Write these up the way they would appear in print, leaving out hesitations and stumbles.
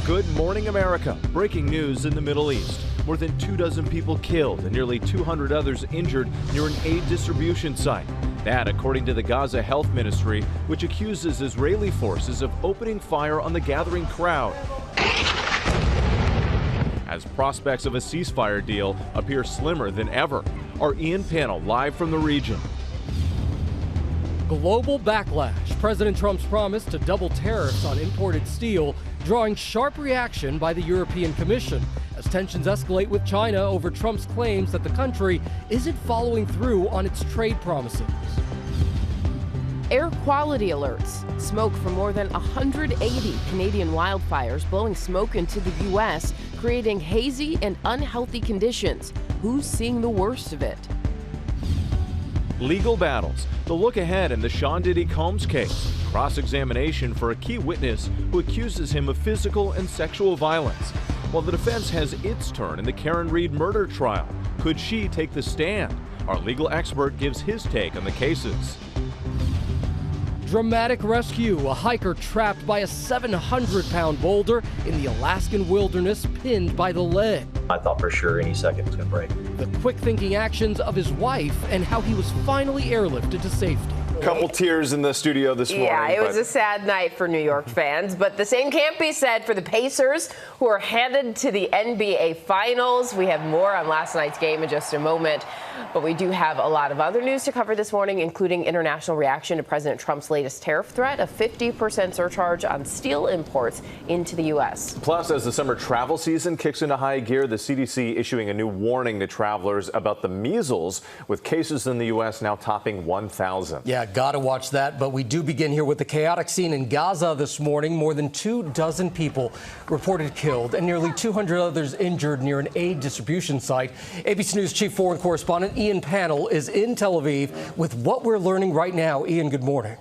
Good morning, America. Breaking news in the Middle East. More than 24 people killed and nearly 200 others injured near an aid distribution site. That, according to the Gaza Health Ministry, which accuses Israeli forces of opening fire on the gathering crowd. As prospects of a ceasefire deal appear slimmer than ever. Our Ian Panel live from the region. Global backlash. President Trump's promise to double tariffs on imported steel drawing sharp reaction by the European Commission as tensions escalate with China over Trump's claims that the country isn't following through on its trade promises. Air quality alerts. Smoke from more than 180 Canadian wildfires blowing smoke into the U.S., creating hazy and unhealthy conditions. Who's seeing the worst of it? Legal battles. The look ahead in the Sean Diddy Combs case. Cross-examination for a key witness who accuses him of physical and sexual violence. While the defense has its turn in the Karen Reed murder trial. Could she take the stand? Our legal expert gives his take on the cases. Dramatic rescue. A hiker trapped by a 700-pound boulder in the Alaskan wilderness, pinned by the leg. I thought for sure any second was going to break. The quick-thinking actions of his wife and how he was finally airlifted to safety. Couple tears in the studio this morning. Yeah, it was a sad night for New York fans, but the same can't be said for the Pacers, who are headed to the NBA Finals. We have more on last night's game in just a moment, but we do have a lot of other news to cover this morning, including international reaction to President Trump's latest tariff threat, a 50% surcharge on steel imports into the U.S. Plus, as the summer travel season kicks into high gear, the CDC issuing a new warning to travelers about the measles, with cases in the U.S. now topping 1,000. Yeah, gotta watch that. But we do begin here with the chaotic scene in Gaza this morning. More than 24 people reported killed and nearly 200 others injured near an aid distribution site. ABC News chief foreign correspondent Ian Panel is in Tel Aviv with what we're learning right now. Ian, good morning.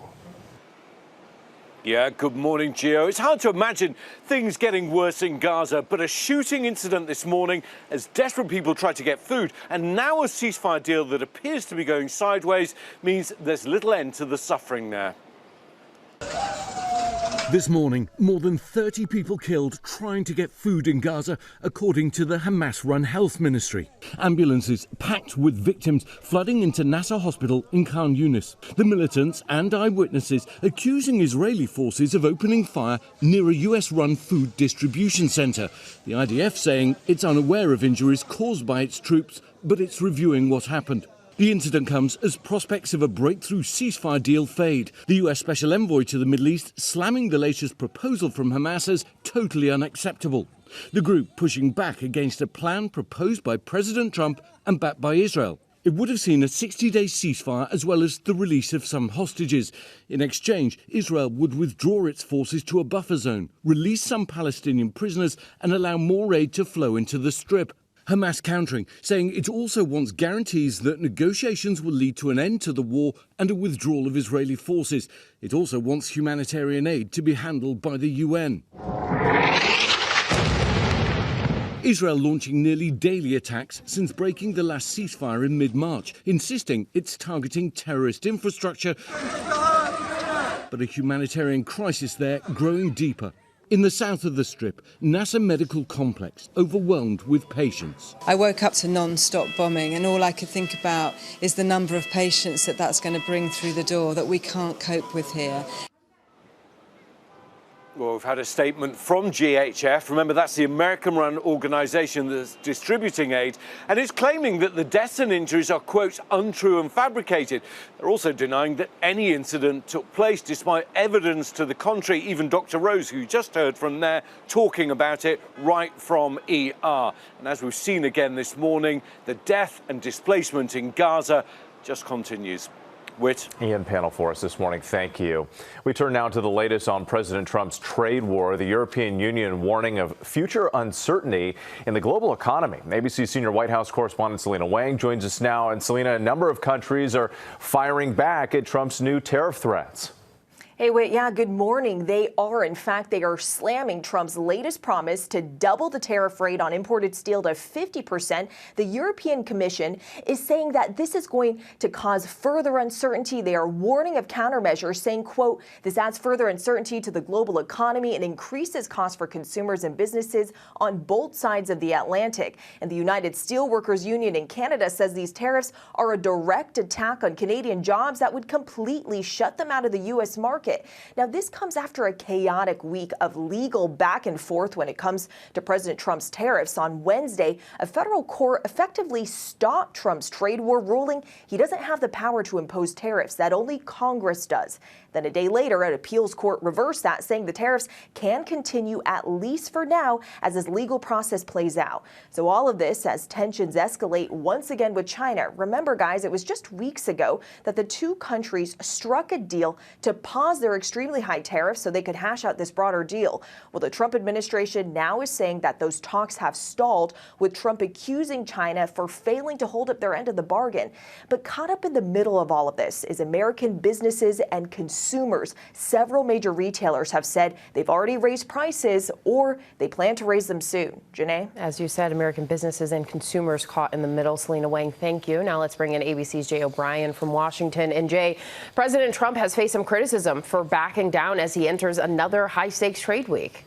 Yeah, good morning, Gio. It's hard to imagine things getting worse in Gaza, but a shooting incident this morning as desperate people try to get food, and now a ceasefire deal that appears to be going sideways means there's little end to the suffering there. This morning, more than 30 people killed trying to get food in Gaza, according to the Hamas-run health ministry. Ambulances packed with victims flooding into Nasser Hospital in Khan Yunis. The militants and eyewitnesses accusing Israeli forces of opening fire near a US-run food distribution centre. The IDF saying it's unaware of injuries caused by its troops, but it's reviewing what happened. The incident comes as prospects of a breakthrough ceasefire deal fade. The US Special Envoy to the Middle East slamming the latest proposal from Hamas as totally unacceptable. The group pushing back against a plan proposed by President Trump and backed by Israel. It would have seen a 60-day ceasefire as well as the release of some hostages. In exchange, Israel would withdraw its forces to a buffer zone, release some Palestinian prisoners and allow more aid to flow into the Strip. Hamas countering, saying it also wants guarantees that negotiations will lead to an end to the war and a withdrawal of Israeli forces. It also wants humanitarian aid to be handled by the UN. Israel launching nearly daily attacks since breaking the last ceasefire in mid-March, insisting it's targeting terrorist infrastructure, but a humanitarian crisis there growing deeper. In the south of the Strip, Nasser Medical Complex overwhelmed with patients. I woke up to non-stop bombing and all I could think about is the number of patients that's going to bring through the door that we can't cope with here. Well, we've had a statement from GHF. Remember, that's the American-run organisation that's distributing aid, and it's claiming that the deaths and injuries are, quote, untrue and fabricated. They're also denying that any incident took place, despite evidence to the contrary. Even Dr. Rose, who you just heard from there, talking about it right from ER. And as we've seen again this morning, the death and displacement in Gaza just continues. Whit. Ian Panel for us this morning. Thank you. We turn now to the latest on President Trump's trade war. The European Union warning of future uncertainty in the global economy. ABC senior White House correspondent Selena Wang joins us now. And Selena, a number of countries are firing back at Trump's new tariff threats. Hey, wait, yeah, good morning. They are slamming Trump's latest promise to double the tariff rate on imported steel to 50%. The European Commission is saying that this is going to cause further uncertainty. They are warning of countermeasures, saying, quote, this adds further uncertainty to the global economy and increases costs for consumers and businesses on both sides of the Atlantic. And the United Steelworkers Union in Canada says these tariffs are a direct attack on Canadian jobs that would completely shut them out of the U.S. market. Now, this comes after a chaotic week of legal back and forth when it comes to President Trump's tariffs. On Wednesday, a federal court effectively stopped Trump's trade war, ruling he doesn't have the power to impose tariffs, that only Congress does. Then a day later, an appeals court reversed that, saying the tariffs can continue at least for now as this legal process plays out. So all of this as tensions escalate once again with China. Remember, guys, it was just weeks ago that the two countries struck a deal to pause their extremely high tariffs so they could hash out this broader deal. Well, the Trump administration now is saying that those talks have stalled, with Trump accusing China for failing to hold up their end of the bargain. But caught up in the middle of all of this is American businesses and consumers. Several major retailers have said they've already raised prices or they plan to raise them soon. Janae? As you said, American businesses and consumers caught in the middle. Selena Wang, thank you. Now let's bring in ABC's Jay O'Brien from Washington. And Jay, President Trump has faced some criticism for backing down as he enters another high-stakes trade week.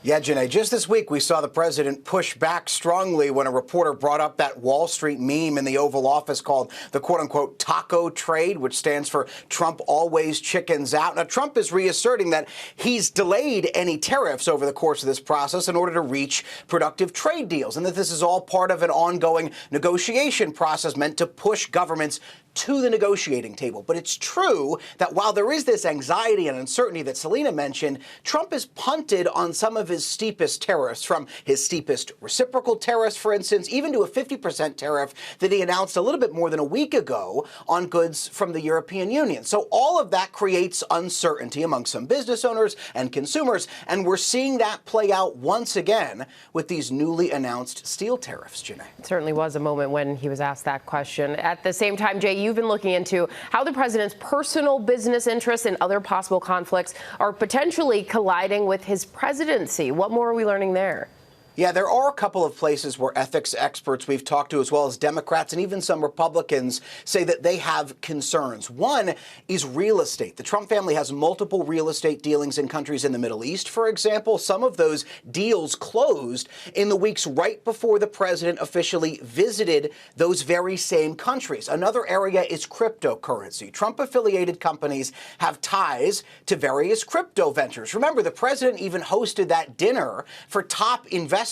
Yeah, Janae, just this week we saw the president push back strongly when a reporter brought up that Wall Street meme in the Oval Office called the quote-unquote taco trade, which stands for Trump always chickens out. Now, Trump is reasserting that he's delayed any tariffs over the course of this process in order to reach productive trade deals, and that this is all part of an ongoing negotiation process meant to push governments to the negotiating table. But it's true that while there is this anxiety and uncertainty that Selena mentioned, Trump has punted on some of his steepest tariffs, from his steepest reciprocal tariffs, for instance, even to a 50% tariff that he announced a little bit more than a week ago on goods from the European Union. So all of that creates uncertainty among some business owners and consumers, and we're seeing that play out once again with these newly announced steel tariffs, Janae. It certainly was a moment when he was asked that question. At the same time, Jay, you've been looking into how the president's personal business interests and other possible conflicts are potentially colliding with his presidency. What more are we learning there? Yeah, there are a couple of places where ethics experts we've talked to, as well as Democrats and even some Republicans, say that they have concerns. One is real estate. The Trump family has multiple real estate dealings in countries in the Middle East, for example. Some of those deals closed in the weeks right before the president officially visited those very same countries. Another area is cryptocurrency. Trump-affiliated companies have ties to various crypto ventures. Remember, the president even hosted that dinner for top investors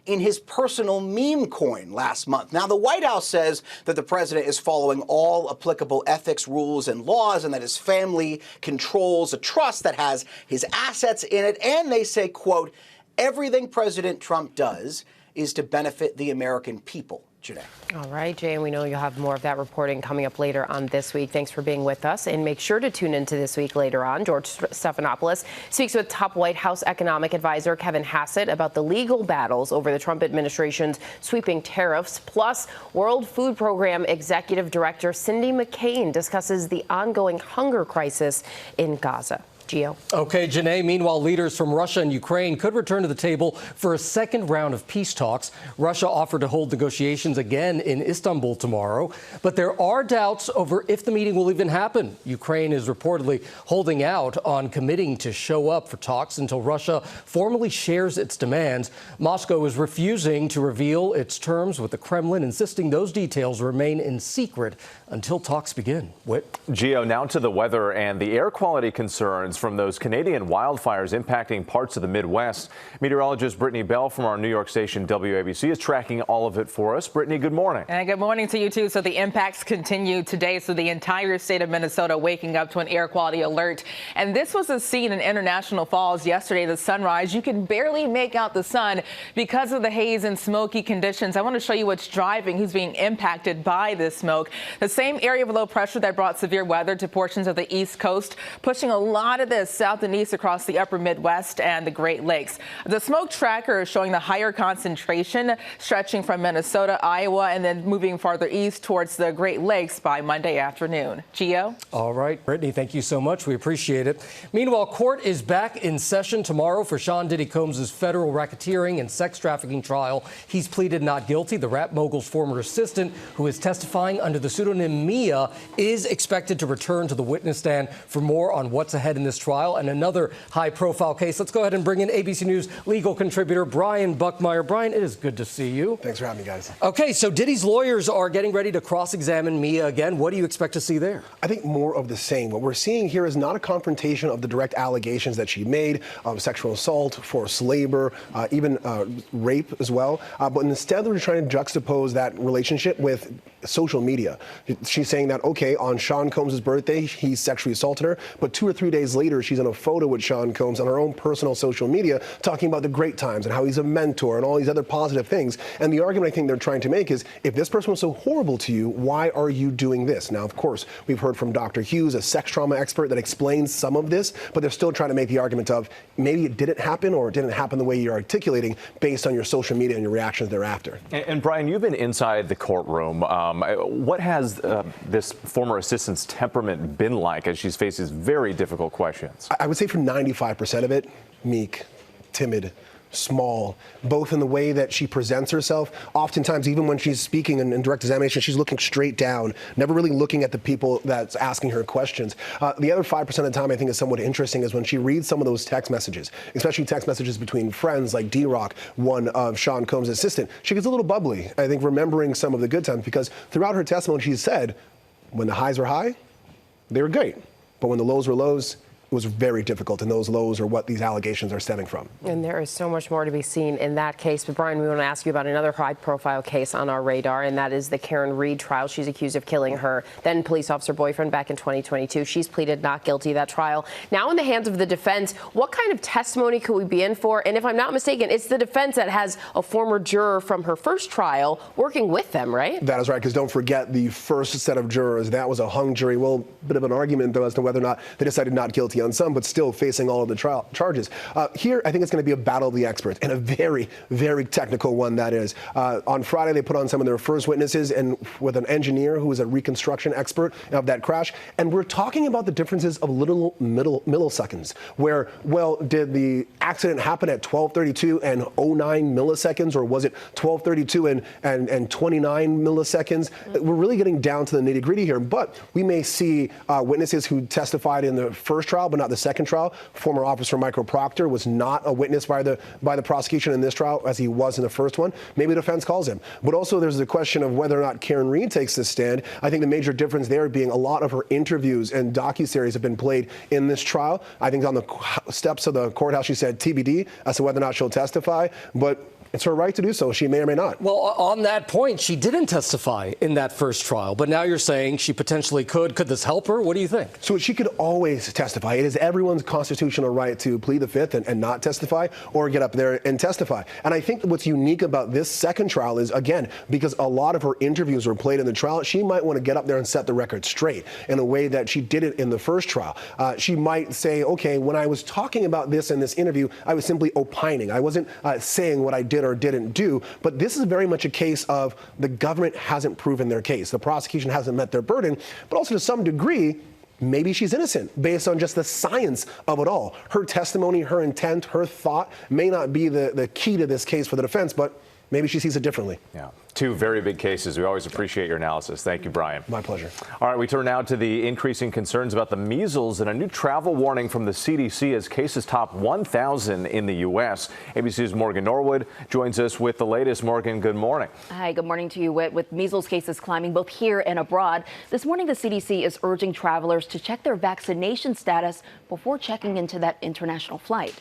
in his personal meme coin last month. Now, the White House says that the president is following all applicable ethics rules and laws and that his family controls a trust that has his assets in it. And they say, quote, everything President Trump does is to benefit the American people. Janae. All right, Jay, and we know you'll have more of that reporting coming up later on this week. Thanks for being with us, and make sure to tune into This Week later on. George Stephanopoulos speaks with top White House economic advisor Kevin Hassett about the legal battles over the Trump administration's sweeping tariffs. Plus, World Food Program Executive Director Cindy McCain discusses the ongoing hunger crisis in Gaza. Gio. Okay, Janae. Meanwhile, leaders from Russia and Ukraine could return to the table for a second round of peace talks. Russia offered to hold negotiations again in Istanbul tomorrow, but there are doubts over if the meeting will even happen. Ukraine is reportedly holding out on committing to show up for talks until Russia formally shares its demands. Moscow is refusing to reveal its terms, with the Kremlin insisting those details remain in secret until talks begin. Whit? Gio, now to the weather and the air quality concerns from those Canadian wildfires impacting parts of the Midwest. Meteorologist Brittany Bell from our New York station WABC is tracking all of it for us. Brittany, good morning. And good morning to you, too. So the impacts continue today. So the entire state of Minnesota waking up to an air quality alert. And this was a scene in International Falls yesterday, the sunrise. You can barely make out the sun because of the haze and smoky conditions. I want to show you what's driving, who's being impacted by this smoke. The same area of low pressure that brought severe weather to portions of the East Coast, pushing a lot of this south and east across the upper Midwest and the Great Lakes. The smoke tracker is showing the higher concentration stretching from Minnesota, Iowa, and then moving farther east towards the Great Lakes by Monday afternoon. Gio? All right, Brittany, thank you so much. We appreciate it. Meanwhile, court is back in session tomorrow for Sean Diddy Combs' federal racketeering and sex trafficking trial. He's pleaded not guilty. The rap mogul's former assistant, who is testifying under the pseudonym Mia, is expected to return to the witness stand for more on what's ahead in this trial and another high-profile case. Let's go ahead and bring in ABC News legal contributor Brian Buckmire. Brian, it is good to see you. Thanks for having me, guys. Okay, so Diddy's lawyers are getting ready to cross-examine Mia again. What do you expect to see there? I think more of the same. What we're seeing here is not a confrontation of the direct allegations that she made of sexual assault, forced labor, even rape as well. But instead, they're trying to juxtapose that relationship with social media. She's saying that, okay, on Sean Combs' birthday, he sexually assaulted her, but 2 or 3 days later, she's in a photo with Sean Combs on her own personal social media talking about the great times and how he's a mentor and all these other positive things. And the argument I think they're trying to make is, if this person was so horrible to you, why are you doing this? Now, of course, we've heard from Dr. Hughes, a sex trauma expert, that explains some of this, but they're still trying to make the argument of maybe it didn't happen or it didn't happen the way you're articulating based on your social media and your reactions thereafter. And Brian, you've been inside the courtroom. What has this former assistant's temperament been like as she's faced these very difficult questions? I would say for 95% of it, meek, timid, small, both in the way that she presents herself. Oftentimes, even when she's speaking in direct examination, she's looking straight down, never really looking at the people that's asking her questions. The other 5% of the time I think is somewhat interesting is when she reads some of those text messages, especially text messages between friends like D-Rock, one of Sean Combs' assistant. She gets a little bubbly, I think, remembering some of the good times, because throughout her testimony, she said, when the highs were high, they were great. But when the lows were lows, it was very difficult, and those lows are what these allegations are stemming from. And there is so much more to be seen in that case. But Brian, we want to ask you about another high-profile case on our radar, and that is the Karen Reed trial. She's accused of killing her then police officer boyfriend back in 2022. She's pleaded not guilty to that trial. Now in the hands of the defense, what kind of testimony could we be in for? And if I'm not mistaken, it's the defense that has a former juror from her first trial working with them, right? That is right, because don't forget the first set of jurors, that was a hung jury. Well, a bit of an argument, though, as to whether or not they decided not guilty on some, but still facing all of the trial charges. Here, I think it's going to be a battle of the experts, and a very, very technical one, that is. On Friday, they put on some of their first witnesses, and with an engineer who is a reconstruction expert of that crash. And we're talking about the differences of little milliseconds, where, well, did the accident happen at 12:32 and 09 milliseconds, or was it 12:32 and 29 milliseconds? We're really getting down to the nitty-gritty here, but we may see witnesses who testified in the first trial, but not the second trial. Former officer Michael Proctor was not a witness by the prosecution in this trial, as he was in the first one. Maybe the defense calls him. But also there's the question of whether or not Karen Reed takes this stand. I think the major difference there being a lot of her interviews and docuseries have been played in this trial. I think on the steps of the courthouse she said TBD as to whether or not she'll testify. But it's her right to do so. She may or may not. Well, on that point, she didn't testify in that first trial, but now you're saying she potentially could. Could this help her? What do you think? So she could always testify. It is everyone's constitutional right to plead the fifth and not testify, or get up there and testify. And I think what's unique about this second trial is, again, because a lot of her interviews were played in the trial, she might want to get up there and set the record straight in a way that she did it in the first trial. She might say, okay, when I was talking about this in this interview, I was simply opining. I wasn't saying what I did or didn't do. But this is very much a case of the government hasn't proven their case. The prosecution hasn't met their burden, but also to some degree, maybe she's innocent based on just the science of it all. Her testimony, her intent, her thought may not be the key to this case for the defense, but maybe she sees it differently. Yeah. Two very big cases. We always appreciate your analysis. Thank you, Brian. My pleasure. All right, we turn now to the increasing concerns about the measles and a new travel warning from the CDC as cases top 1,000 in the U.S. ABC's Morgan Norwood joins us with the latest. Morgan, good morning. Hi, good morning to you, Whit. With measles cases climbing both here and abroad, this morning the CDC is urging travelers to check their vaccination status before checking into that international flight.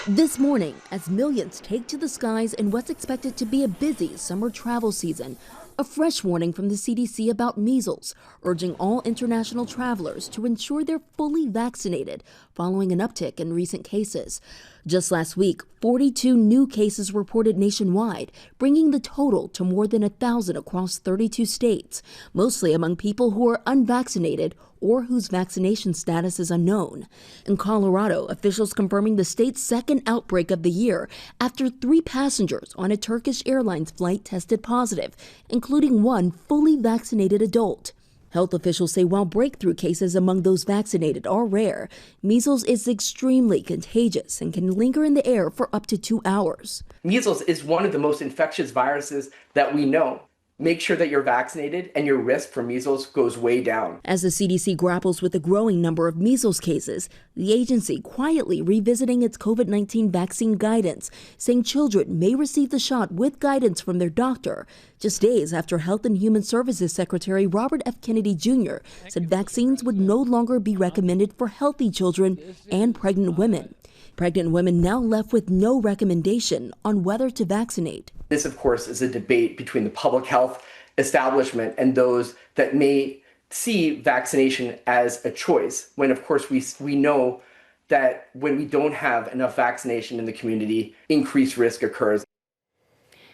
This morning, as millions take to the skies in what's expected to be a busy summer travel season, A fresh warning from the CDC about measles, urging all international travelers to ensure they're fully vaccinated following an uptick in recent cases. Just last week, 42 new cases reported nationwide, bringing the total to more than 1,000 across 32 states, mostly among people who are unvaccinated or whose vaccination status is unknown. In Colorado, officials confirming the state's second outbreak of the year after 3 passengers on a Turkish Airlines flight tested positive, including one fully vaccinated adult. Health officials say while breakthrough cases among those vaccinated are rare, measles is extremely contagious and can linger in the air for up to 2 hours. Measles is one of the most infectious viruses that we know. Make sure that you're vaccinated and your risk for measles goes way down. As the CDC grapples with a growing number of measles cases, the agency quietly revisiting its COVID-19 vaccine guidance, saying children may receive the shot with guidance from their doctor, just days after Health and Human Services Secretary Robert F. Kennedy Jr. said vaccines would no longer be recommended for healthy children and pregnant women. Pregnant women now left with no recommendation on whether to vaccinate. This, of course, is a debate between the public health establishment and those that may see vaccination as a choice, when, of course, we know that when we don't have enough vaccination in the community, increased risk occurs.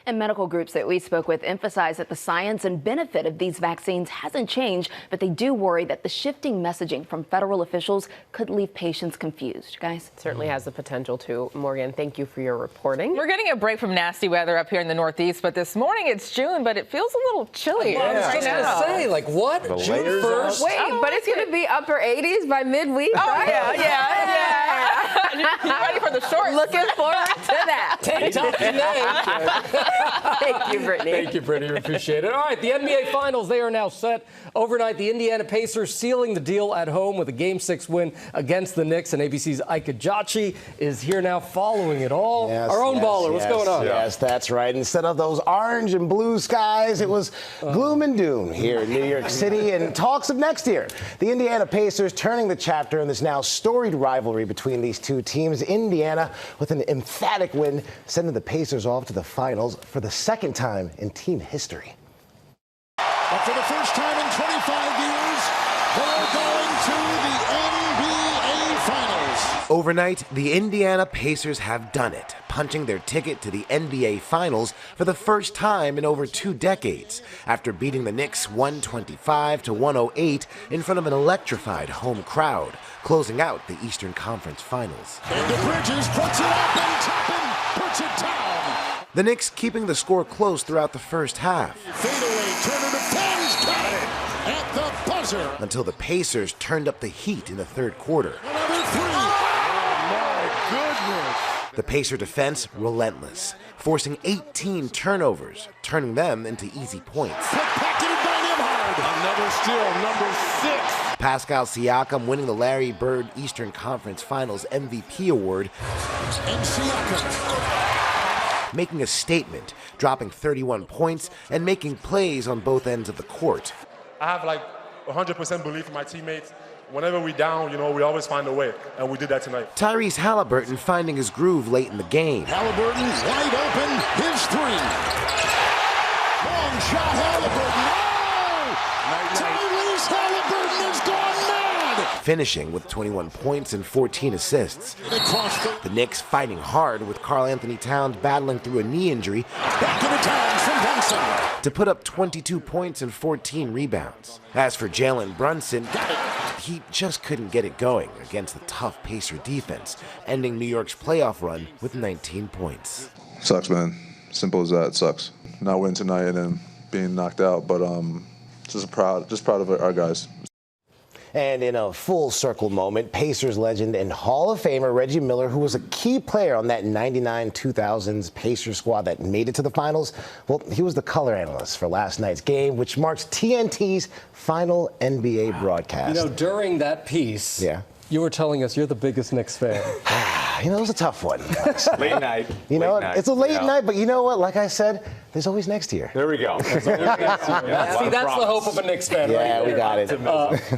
And medical groups that we spoke with emphasize that the science and benefit of these vaccines hasn't changed, but they do worry that the shifting messaging from federal officials could leave patients confused. Guys? Certainly has the potential to. Morgan, thank you for your reporting. We're getting a break from nasty weather up here in the Northeast, but this morning it's June, but it feels a little chilly. I was just going to say, like, what? June 1st? Wait, but it's going to be upper 80s by midweek, right? Yeah. You ready for the shorts? Looking forward to that. Take top your name. Thank you, Brittany. Thank you, Brittany. Appreciate it. All right, the NBA Finals, they are now set. Overnight, the Indiana Pacers sealing the deal at home with a Game 6 win against the Knicks, and ABC's Ike Ejachi is here now following it all. Yes, Our own baller, what's going on? Yes, that's right. Instead of those orange and blue skies, it was gloom and doom here in New York City, and talks of next year. The Indiana Pacers turning the chapter in this now storied rivalry between these two teams. Indiana with an emphatic win, sending the Pacers off to the finals for the second time in team history. But for the first time in 25 years, they're going to the NBA Finals. Overnight, the Indiana Pacers have done it, punching their ticket to the NBA Finals for the first time in over 2 decades, after beating the Knicks 125-108 in front of an electrified home crowd, closing out the Eastern Conference Finals. Into Bridges, puts it up and Toppin puts it down. The Knicks keeping the score close throughout the first half. Fadeaway, Turner defends, got it at the buzzer. Until the Pacers turned up the heat in the third quarter. Another 3. Oh, my goodness. The Pacer defense relentless, forcing 18 turnovers, turning them into easy points. Pocketed by Nembhard. Another steal, number 6. Pascal Siakam winning the Larry Bird Eastern Conference Finals MVP award. And Siakam making a statement, dropping 31 points and making plays on both ends of the court. I have like 100% belief in my teammates. Whenever we're down, we always find a way, and we did that tonight. Tyrese Halliburton finding his groove late in the game. Halliburton wide open, his 3. Long shot, Halliburton. Oh! Tyrese Halliburton has gone mad! Finishing with 21 points and 14 assists. The Knicks fighting hard with Karl Anthony Towns battling through a knee injury. Back into Towns from Brunson. To put up 22 points and 14 rebounds. As for Jalen Brunson, he just couldn't get it going against the tough Pacer defense, ending New York's playoff run with 19 points. Sucks, man. Simple as that. It sucks. Not winning tonight and then being knocked out, but just proud of our guys. And in a full circle moment, Pacers legend and Hall of Famer Reggie Miller, who was a key player on that 99-2000s Pacers squad that made it to the finals, well, he was the color analyst for last night's game, which marks TNT's final NBA broadcast. During that piece, you were telling us you're the biggest Knicks fan. It was a tough one. Late night. It's a late night, but you know what? Like I said, there's always next year. There we go. That's the hope of a Knicks fan, right? Yeah, we got it.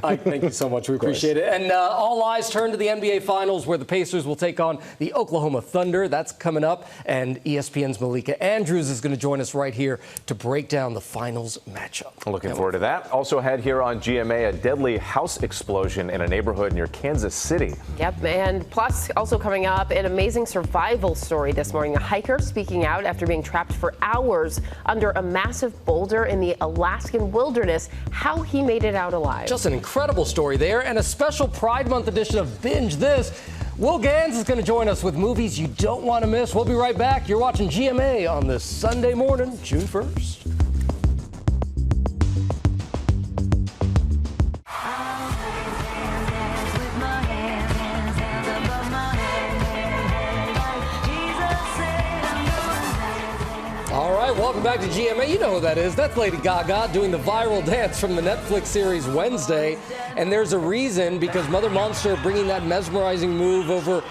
Ike, thank you so much. We appreciate it. And all eyes turn to the NBA Finals, where the Pacers will take on the Oklahoma Thunder. That's coming up. And ESPN's Malika Andrews is going to join us right here to break down the Finals matchup. Looking forward to that. Also ahead here on GMA, a deadly house explosion in a neighborhood near Kansas City. Yep, and plus also coming up, an amazing survival story this morning. A hiker speaking out after being trapped for hours under a massive boulder in the Alaskan wilderness, how he made it out alive. Just an incredible story there, and a special Pride Month edition of Binge This. Will Gans is going to join us with movies you don't want to miss. We'll be right back. You're watching GMA on this Sunday morning, June 1st. All right, welcome back to GMA. You know who that is. That's Lady Gaga doing the viral dance from the Netflix series Wednesday. And there's a reason, because Mother Monster bringing that mesmerizing move over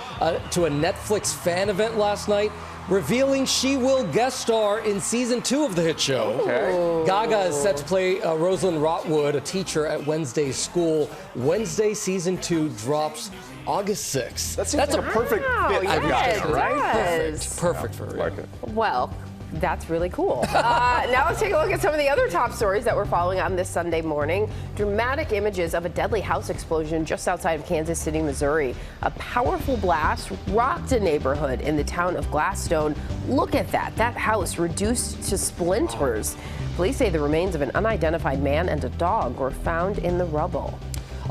to a Netflix fan event last night, revealing she will guest star in season 2 of the hit show. Okay. Gaga is set to play Rosalind Rotwood, a teacher at Wednesday's school. Wednesday season 2 drops August 6th. That's a perfect fit. Yes, right? Perfect for her. Well, that's really cool. Now let's take a look at some of the other top stories that we're following on this Sunday morning. Dramatic images of a deadly house explosion just outside of Kansas City, Missouri. A powerful blast rocked a neighborhood in the town of Gladstone. Look at that. That house reduced to splinters. Police say the remains of an unidentified man and a dog were found in the rubble.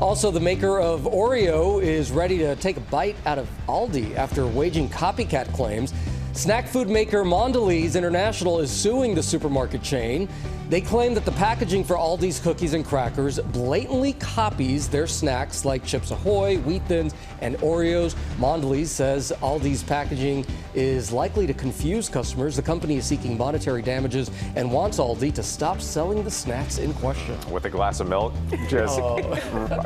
Also, the maker of Oreo is ready to take a bite out of Aldi after waging copycat claims. Snack food maker Mondelez International is suing the supermarket chain. They claim that the packaging for Aldi's cookies and crackers blatantly copies their snacks like Chips Ahoy, Wheat Thins, and Oreos. Mondelez says Aldi's packaging is likely to confuse customers. The company is seeking monetary damages and wants Aldi to stop selling the snacks in question. With a glass of milk? Just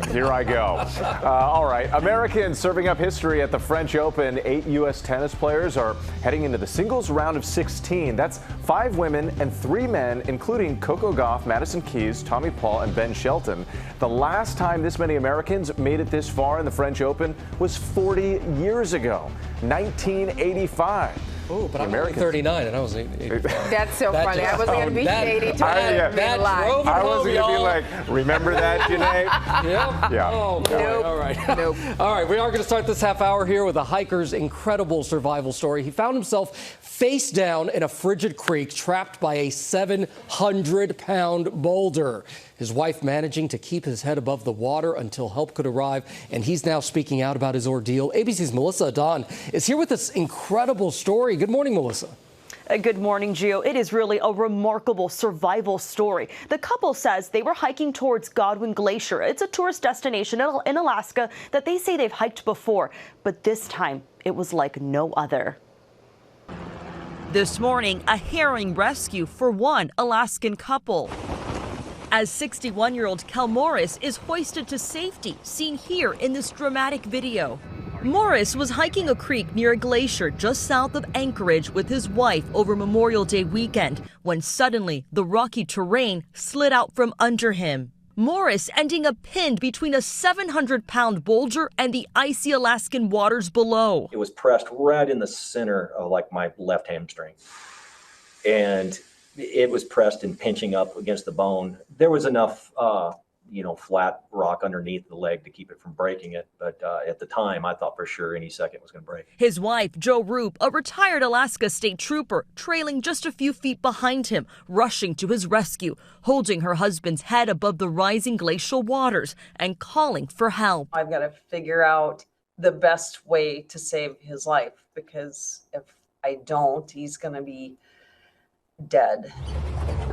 here I go. All right, Americans serving up history at the French Open. 8 U.S. tennis players are heading into the singles round of 16. That's 5 women and 3 men, including Coco Gauff, Madison Keys, Tommy Paul, and Ben Shelton. The last time this many Americans made it this far in the French Open was 40 years ago, 1985. Oh, but I'm only 39 and I was 85. That's so funny. I wasn't going to be shady. I was going to be like, remember that, Janae? Yep. Yeah. Oh, nope. All right. Nope. All right, we are going to start this half hour here with a hiker's incredible survival story. He found himself face down in a frigid creek, trapped by a 700-pound boulder. His wife managing to keep his head above the water until help could arrive, and he's now speaking out about his ordeal. ABC's Melissa Adon is here with this incredible story. Good morning, Melissa. Good morning, Gio. It is really a remarkable survival story. The couple says they were hiking towards Godwin Glacier. It's a tourist destination in Alaska that they say they've hiked before, but this time it was like no other. This morning, a harrowing rescue for one Alaskan couple, as 61-year-old Kel Morris is hoisted to safety, seen here in this dramatic video. Morris was hiking a creek near a glacier just south of Anchorage with his wife over Memorial Day weekend when suddenly the rocky terrain slid out from under him. Morris ending up pinned between a 700-pound boulder and the icy Alaskan waters below. It was pressed right in the center of like my left hamstring. And it was pressed and pinching up against the bone. There was enough, flat rock underneath the leg to keep it from breaking it. But at the time, I thought for sure any second it was going to break. His wife, Jo Roop, a retired Alaska state trooper, trailing just a few feet behind him, rushing to his rescue, holding her husband's head above the rising glacial waters and calling for help. I've got to figure out the best way to save his life, because if I don't, he's going to be dead.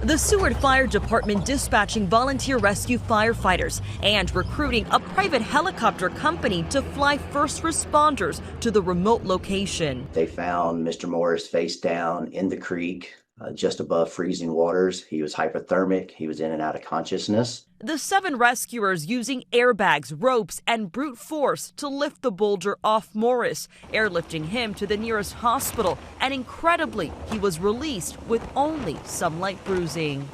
The Seward Fire Department dispatching volunteer rescue firefighters and recruiting a private helicopter company to fly first responders to the remote location. They found Mr. Morris face down in the creek. just above freezing waters. He was hypothermic. He was in and out of consciousness. The 7 rescuers using airbags, ropes, and brute force to lift the boulder off Morris, airlifting him to the nearest hospital. And incredibly, he was released with only some light bruising.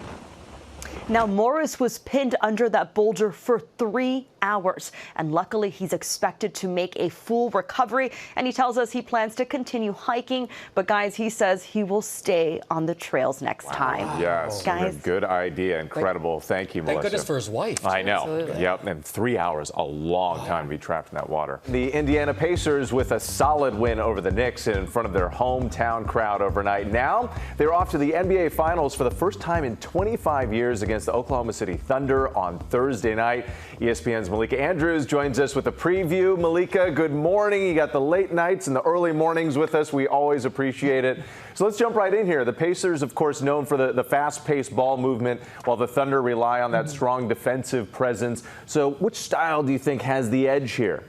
Now, Morris was pinned under that boulder for 3 hours, and luckily he's expected to make a full recovery, and he tells us he plans to continue hiking, but guys, he says he will stay on the trails next time. Yes, guys. good idea. Incredible. Thank you, Melissa. Thank goodness for his wife. I know. Absolutely. Yep, and 3 hours, a long time to be trapped in that water. The Indiana Pacers with a solid win over the Knicks in front of their hometown crowd overnight. Now they're off to the NBA Finals for the first time in 25 years against the Oklahoma City Thunder on Thursday night. ESPN's Malika Andrews joins us with a preview. Malika, good morning. You got the late nights and the early mornings with us. We always appreciate it. So let's jump right in here. The Pacers, of course, known for the fast-paced ball movement, while the Thunder rely on that strong defensive presence. So which style do you think has the edge here?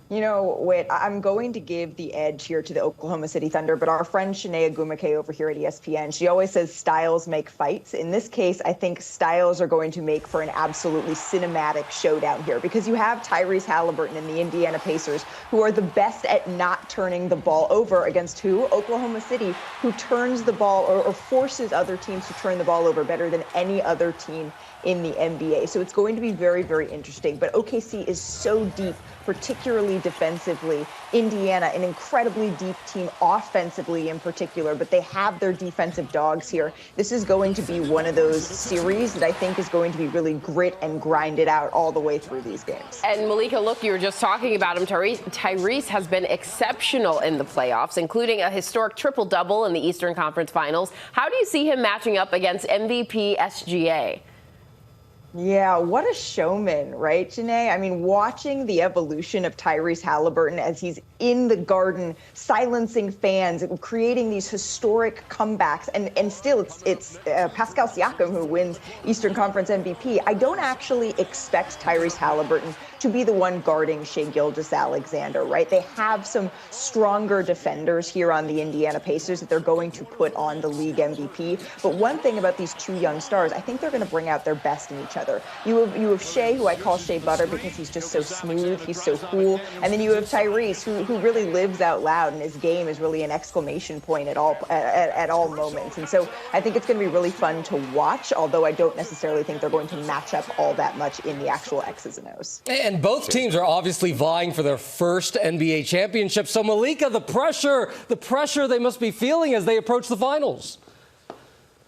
You know, Whit, I'm going to give the edge here to the Oklahoma City Thunder, but our friend Shanae Agumake over here at ESPN, she always says styles make fights. In this case, I think styles are going to make for an absolutely cinematic showdown here, because you have Tyrese Halliburton and the Indiana Pacers, who are the best at not turning the ball over, against who? Oklahoma City, who turns the ball or forces other teams to turn the ball over better than any other team in the NBA. So it's going to be very, very interesting. But OKC is so deep, particularly defensively. Indiana, an incredibly deep team offensively in particular, but they have their defensive dogs here. This is going to be one of those series that I think is going to be really grit and grind it out all the way through these games. And Malika, look, you were just talking about him. Tyrese has been exceptional in the playoffs, including a historic triple-double in the Eastern Conference Finals. How do you see him matching up against MVP SGA? Yeah, what a showman, right, Janae? I mean, watching the evolution of Tyrese Halliburton as he's in the Garden, silencing fans, creating these historic comebacks, and still it's Pascal Siakam who wins Eastern Conference MVP. I don't actually expect Tyrese Halliburton to be the one guarding Shai Gilgeous-Alexander, right? They have some stronger defenders here on the Indiana Pacers that they're going to put on the league MVP. But one thing about these two young stars, I think they're going to bring out their best in each other. You have Shai, who I call Shea Butter because he's just so smooth, he's so cool. And then you have Tyrese, who really lives out loud, and his game is really an exclamation point at all moments. And so I think it's going to be really fun to watch, although I don't necessarily think they're going to match up all that much in the actual X's and O's. And both teams are obviously vying for their first NBA championship. So, Malika, the pressure they must be feeling as they approach the finals.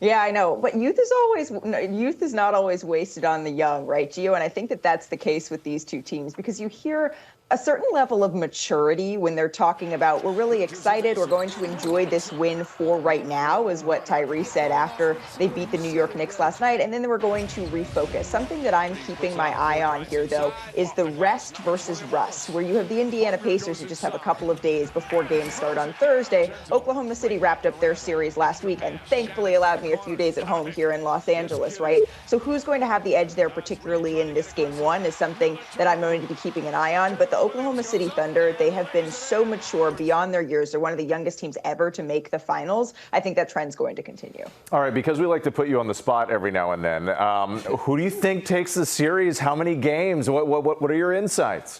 Yeah, I know. But youth is not always wasted on the young, right, Gio? And I think that that's the case with these two teams, because you hear a certain level of maturity when they're talking about, we're really excited, we're going to enjoy this win for right now, is what Tyrese said after they beat the New York Knicks last night, and then they were going to refocus. Something that I'm keeping my eye on here, though, is the rest versus rust, where you have the Indiana Pacers who just have a couple of days before games start on Thursday. Oklahoma City wrapped up their series last week and thankfully allowed me a few days at home here in Los Angeles, right? So who's going to have the edge there, particularly in this game one, is something that I'm going to be keeping an eye on. But the Oklahoma City Thunder, they have been so mature beyond their years. They're one of the youngest teams ever to make the finals. I think that trend's going to continue. All right, because we like to put you on the spot every now and then, who do you think takes the series? How many games? What are your insights?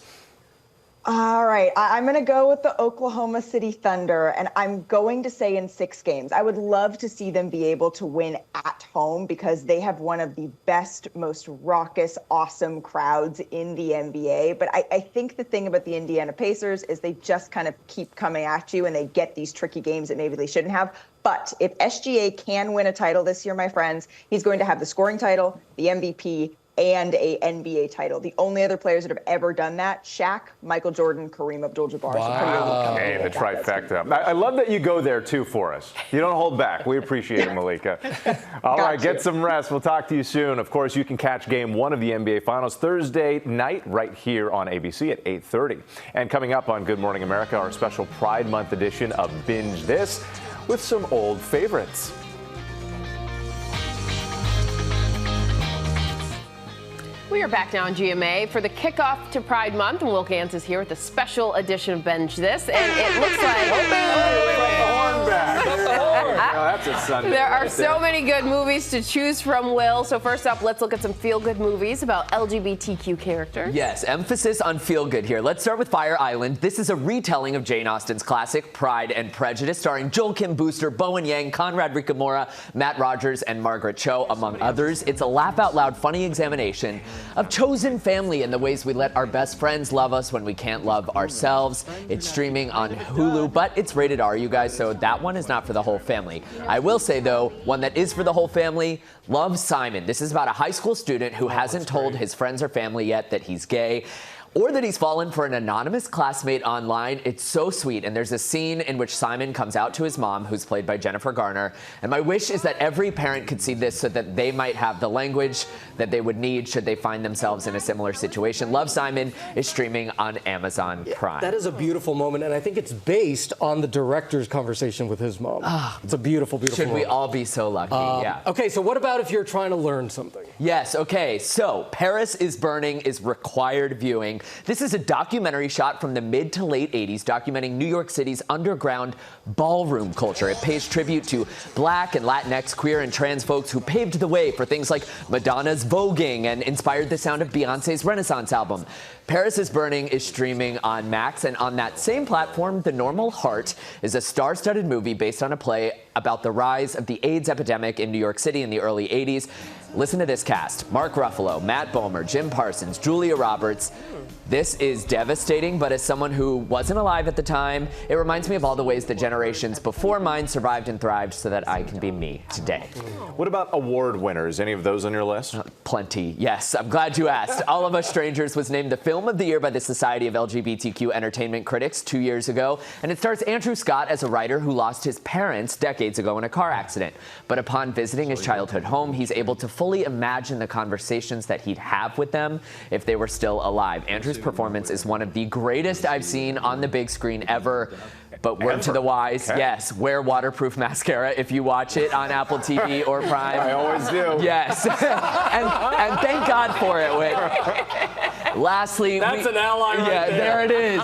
All right, I'm going to go with the Oklahoma City Thunder, and I'm going to say in 6 games. I would love to see them be able to win at home because they have one of the best, most raucous, awesome crowds in the NBA. But I think the thing about the Indiana Pacers is they just kind of keep coming at you, and they get these tricky games that maybe they shouldn't have. But if SGA can win a title this year, my friends, he's going to have the scoring title, the MVP, and a NBA title. The only other players that have ever done that, Shaq, Michael Jordan, Kareem Abdul-Jabbar. Wow. Okay, the trifecta. I love that you go there, too, for us. You don't hold back. We appreciate it, Malika. All right, get some rest. We'll talk to you soon. Of course, you can catch Game 1 of the NBA Finals Thursday night right here on ABC at 8:30. And coming up on Good Morning America, our special Pride Month edition of Binge This with some old favorites. We are back now on GMA for the kickoff to Pride Month, and Will Gantz is here with a special edition of Binge This, and it looks like That's a Sunday. There are right so there. many good movies to choose from, Will. So first up, let's look at some feel-good movies about LGBTQ characters. Yes, emphasis on feel-good here. Let's start with Fire Island. This is a retelling of Jane Austen's classic Pride and Prejudice, starring Joel Kim Booster, Bowen Yang, Conrad Ricamora, Matt Rogers, and Margaret Cho, among others. It's a laugh-out-loud, funny examination of chosen family and the ways we let our best friends love us when we can't love ourselves. It's streaming on Hulu, but it's rated R, you guys, so that one is not for the whole family. I will say, though, one that is for the whole family, Love, Simon. This is about a high school student who hasn't told his friends or family yet that he's gay, or that he's fallen for an anonymous classmate online. It's so sweet, and there's a scene in which Simon comes out to his mom, who's played by Jennifer Garner, and my wish is that every parent could see this so that they might have the language that they would need should they find themselves in a similar situation. Love, Simon is streaming on Amazon Prime. That is a beautiful moment, and I think it's based on the director's conversation with his mom. It's a beautiful, beautiful Should we moment. all be so lucky? Yeah. Okay, so what about if you're trying to learn something? Yes, okay, so Paris is Burning is required viewing. This is a documentary shot from the mid to late 80s documenting New York City's underground ballroom culture. It pays tribute to Black and Latinx, queer and trans folks who paved the way for things like Madonna's voguing and inspired the sound of Beyonce's Renaissance album. Paris is Burning is streaming on Max, and on that same platform, The Normal Heart is a star-studded movie based on a play about the rise of the AIDS epidemic in New York City in the early 80s. Listen to this cast: Mark Ruffalo, Matt Bomer, Jim Parsons, Julia Roberts. This is devastating, but as someone who wasn't alive at the time, it reminds me of all the ways the generations before mine survived and thrived so that I can be me today. What about award winners? Any of those on your list? Plenty, yes. I'm glad you asked. All of Us Strangers was named the Film of the Year by the Society of LGBTQ Entertainment Critics 2 years ago, and it stars Andrew Scott as a writer who lost his parents decades ago in a car accident. But upon visiting his childhood home, he's able to fully imagine the conversations that he'd have with them if they were still alive. Andrew's performance is one of the greatest I've seen on the big screen ever. But word to the wise, yes, wear waterproof mascara if you watch it on Apple TV or Prime. I always do. Yes. and thank God for it, Whit. Lastly, That's an ally right yeah, there it is.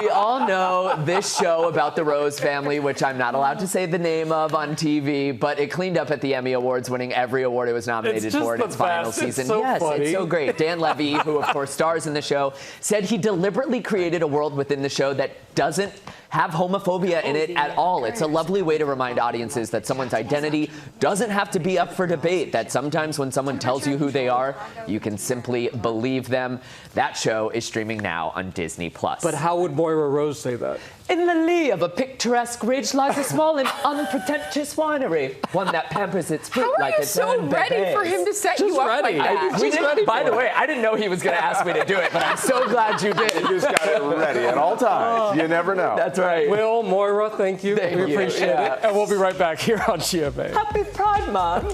We all know this show about the Rose family, which I'm not allowed to say the name of on TV, but it cleaned up at the Emmy Awards, winning every award it was nominated for in its final season. It's so yes, funny. it's so great. Dan Levy, who of course stars in the show, said he deliberately created a world within the show that doesn't have homophobia in it at all. It's a lovely way to remind audiences that someone's identity doesn't have to be up for debate, that sometimes when someone tells you who they are, you can simply believe them. That show is streaming now on Disney+. But how would Moira Rose say that? In the lee of a picturesque ridge lies a small and unpretentious winery, one that pampers its fruit like its so own ready bébés. for him to set you up like that? By the way, I didn't know he was going to ask me to do it, but I'm so glad you did. You just got it ready at all times. You never know. That's right. Will, Moira, thank you. Thank we you. appreciate Yeah. it. And we'll be right back here on GMA. Happy Pride Month.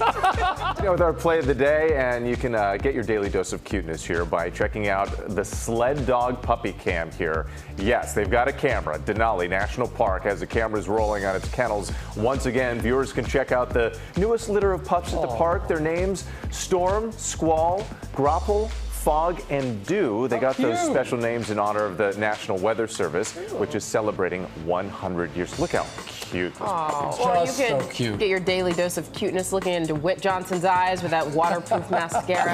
With our play of the day, and you can get your daily dose of cuteness here by checking out the Sled Dog Puppy Cam here. Yes, they've got a camera. Denali National Park has the cameras rolling on its kennels. Once again, viewers can check out the newest litter of pups at the park. Their names: Storm, Squall, Grapple, Fog, and Dew. They got those special names in honor of the National Weather Service, which is celebrating 100 years. Look how cute this puppy is. Or you can get your daily dose of cuteness looking into Whit Johnson's eyes with that waterproof mascara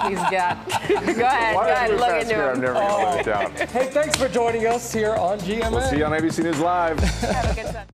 he's got. Go ahead, look into him. I'm never going to live it down. Hey, thanks for joining us here on GMA. We'll see you on ABC News Live. Have a good time.